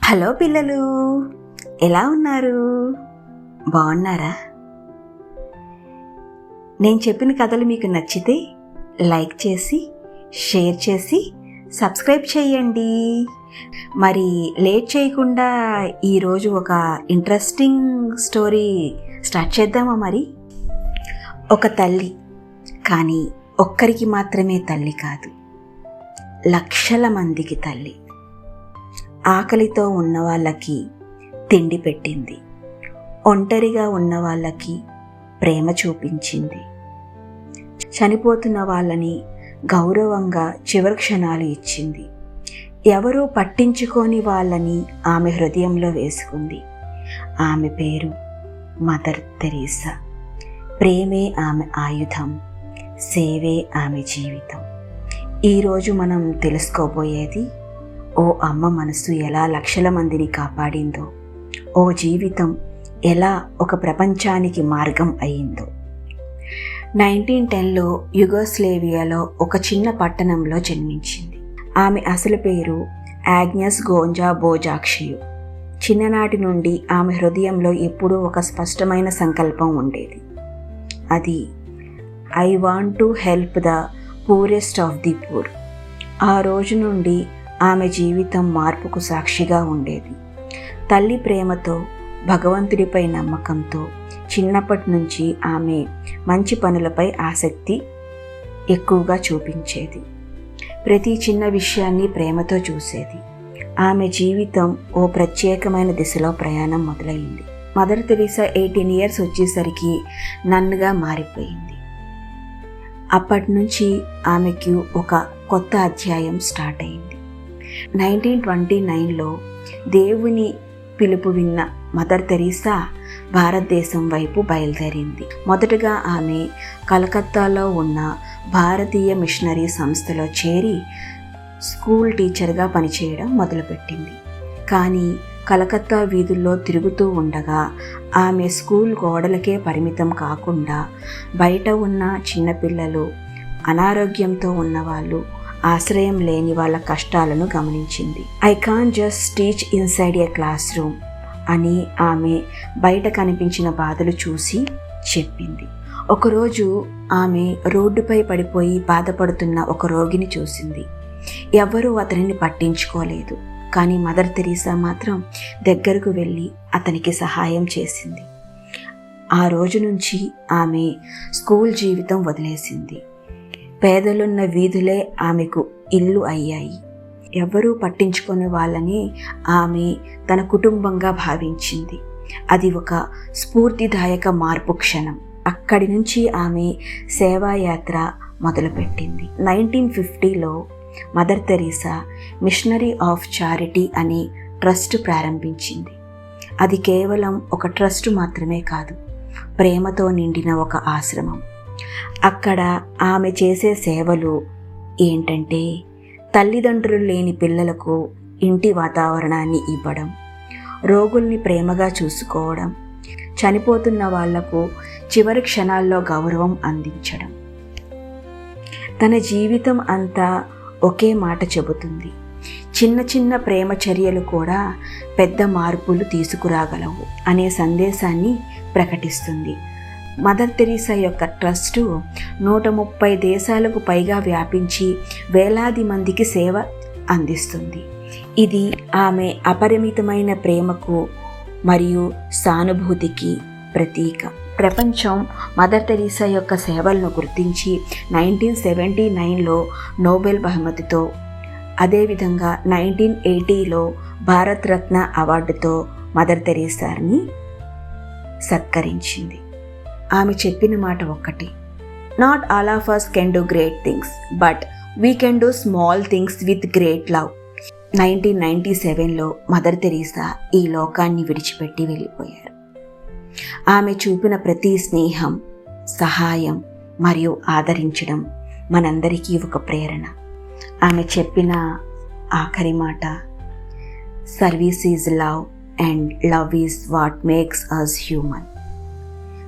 Hello పిల్లలు, ఎలా ఉన్నారు? బాగున్నారా? నేను చెప్పిన కథలు మీకు నచ్చితే లైక్ చేసి, షేర్ చేసి, సబ్స్క్రైబ్ చేయండి. మరి లేట్ చేయకుండా ఈరోజు ఒక ఇంట్రెస్టింగ్ స్టోరీ స్టార్ట్ చేద్దామా? మరి ఒక తల్లి, కానీ ఒక్కరికి మాత్రమే తల్లి కాదు, లక్షల మందికి తల్లి. ఆకలితో ఉన్న వాళ్ళకి తిండి పెట్టింది, ఒంటరిగా ఉన్న వాళ్ళకి ప్రేమ చూపించింది, చనిపోతున్న వాళ్ళని గౌరవంగా చివరి క్షణాలు ఇచ్చింది, ఎవరూ పట్టించుకోని వాళ్ళని ఆమె హృదయంలో వేసుకుంది. ఆమె పేరు మదర్ తెరీసా. ప్రేమే ఆమె ఆయుధం, సేవే ఆమె జీవితం. ఈరోజు మనం తెలుసుకోబోయేది, ఓ అమ్మ మనసు ఎలా లక్షల మందిని కాపాడిందో, ఓ జీవితం ఎలా ఒక ప్రపంచానికి మార్గం అయిందో. 1910లో యుగోస్లేవియాలో ఒక చిన్న పట్టణంలో జన్మించింది. ఆమె అసలు పేరు ఆగ్నెస్ గోంజా బోజాక్షియు. చిన్ననాటి నుండి ఆమె హృదయంలో ఎప్పుడూ ఒక స్పష్టమైన సంకల్పం ఉండేది. అది I want to help the poorest of the poor. ఆ రోజు నుండి ఆమె జీవితం మార్పుకు సాక్షిగా ఉండేది. తల్లి ప్రేమతో, భగవంతుడిపై నమ్మకంతో చిన్నప్పటి నుంచి ఆమె మంచి పనులపై ఆసక్తి ఎక్కువగా చూపించేది. ప్రతి చిన్న విషయాన్ని ప్రేమతో చూసేది. ఆమె జీవితం ఓ ప్రత్యేకమైన దిశలో ప్రయాణం మొదలైంది. మదర్ తెరీసా 18 years వచ్చేసరికి నన్నుగా మారిపోయింది. అప్పటి నుంచి ఆమెకు ఒక కొత్త అధ్యాయం స్టార్ట్ అయింది. 1929లో దేవుని పిలుపు విన్న మదర్ తెరీసా భారతదేశం వైపు బయలుదేరింది. మొదటగా ఆమె కలకత్తాలో ఉన్న భారతీయ మిషనరీ సంస్థలో చేరి స్కూల్ టీచర్గా పనిచేయడం మొదలుపెట్టింది. కానీ కలకత్తా వీధుల్లో తిరుగుతూ ఉండగా ఆమె స్కూల్ గోడలకే పరిమితం కాకుండా బయట ఉన్న చిన్నపిల్లలు, అనారోగ్యంతో ఉన్నవాళ్ళు, ఆశ్రయం లేని వాళ్ళ కష్టాలను గమనించింది. I can't just teach inside A class room అని ఆమె బయట కనిపించిన బాధలు చూసి చెప్పింది. ఒకరోజు ఆమె రోడ్డుపై పడిపోయి బాధపడుతున్న ఒక రోగిని చూసింది. ఎవరూ అతనిని పట్టించుకోలేదు. కానీ మదర్ తెరీసా మాత్రం దగ్గరకు వెళ్ళి అతనికి సహాయం చేసింది. ఆ రోజు నుంచి ఆమె స్కూల్ జీవితం వదిలేసింది. పేదలున్న వీధులే ఆమెకు ఇల్లు అయ్యాయి. ఎవరూ పట్టించుకునే వాళ్ళని ఆమె తన కుటుంబంగా భావించింది. అది ఒక స్ఫూర్తిదాయక మార్పు క్షణం. అక్కడి నుంచి ఆమె సేవాయాత్ర మొదలుపెట్టింది. 1950లో Mother Teresa missionary of charity అనే ట్రస్ట్ ప్రారంభించింది. అది కేవలం ఒక ట్రస్ట్ మాత్రమే కాదు, ప్రేమతో నిండిన ఒక ఆశ్రమం. అక్కడ ఆమె చేసే సేవలు ఏంటంటే, తల్లిదండ్రులు లేని పిల్లలకు ఇంటి వాతావరణాన్ని ఇవ్వడం, రోగుల్ని ప్రేమగా చూసుకోవడం, చనిపోతున్న వాళ్లకు చివరి క్షణాల్లో గౌరవం అందించడం. తన జీవితం అంతా ఒకే మాట చెబుతుంది, చిన్న చిన్న ప్రేమ చర్యలు కూడా పెద్ద మార్పులు తీసుకురాగలవు అనే సందేశాన్ని ప్రకటిస్తుంది. మదర్ తెరీసా యొక్క ట్రస్టు 130 దేశాలకు పైగా వ్యాపించి వేలాది మందికి సేవ అందిస్తుంది. ఇది ఆమె అపరిమితమైన ప్రేమకు మరియు సానుభూతికి ప్రతీక. ప్రపంచం మదర్ తెరీసా యొక్క సేవలను గుర్తించి 1979లో నోబెల్ బహుమతితో, అదేవిధంగా 1980లో భారతరత్న అవార్డుతో మదర్ తెరీసాని సత్కరించింది. ఆమె చెప్పిన మాట ఒక్కటి, not all of us can do great things, but we can do small things with great love. 1997లో మదర్ తెరీసా ఈ లోకాన్ని విడిచిపెట్టి వెళ్ళిపోయారు. ఆమె చూపిన ప్రతి స్నేహం, సహాయం మరియు ఆదరించడం మనందరికీ ఒక ప్రేరణ. ఆమె చెప్పిన ఆఖరి మాట, service is love and love is what makes us human.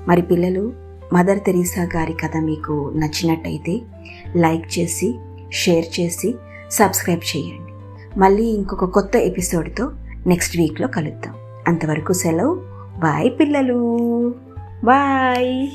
మరి పిల్లలు, మదర్ తెరీసా గారి కథ మీకు నచ్చినట్టయితే లైక్ చేసి, షేర్ చేసి, సబ్స్క్రైబ్ చేయండి. మళ్ళీ ఇంకొక కొత్త ఎపిసోడ్తో నెక్స్ట్ వీక్లో కలుద్దాం. అంతవరకు సెలవు. బాయ్ పిల్లలు, బాయ్.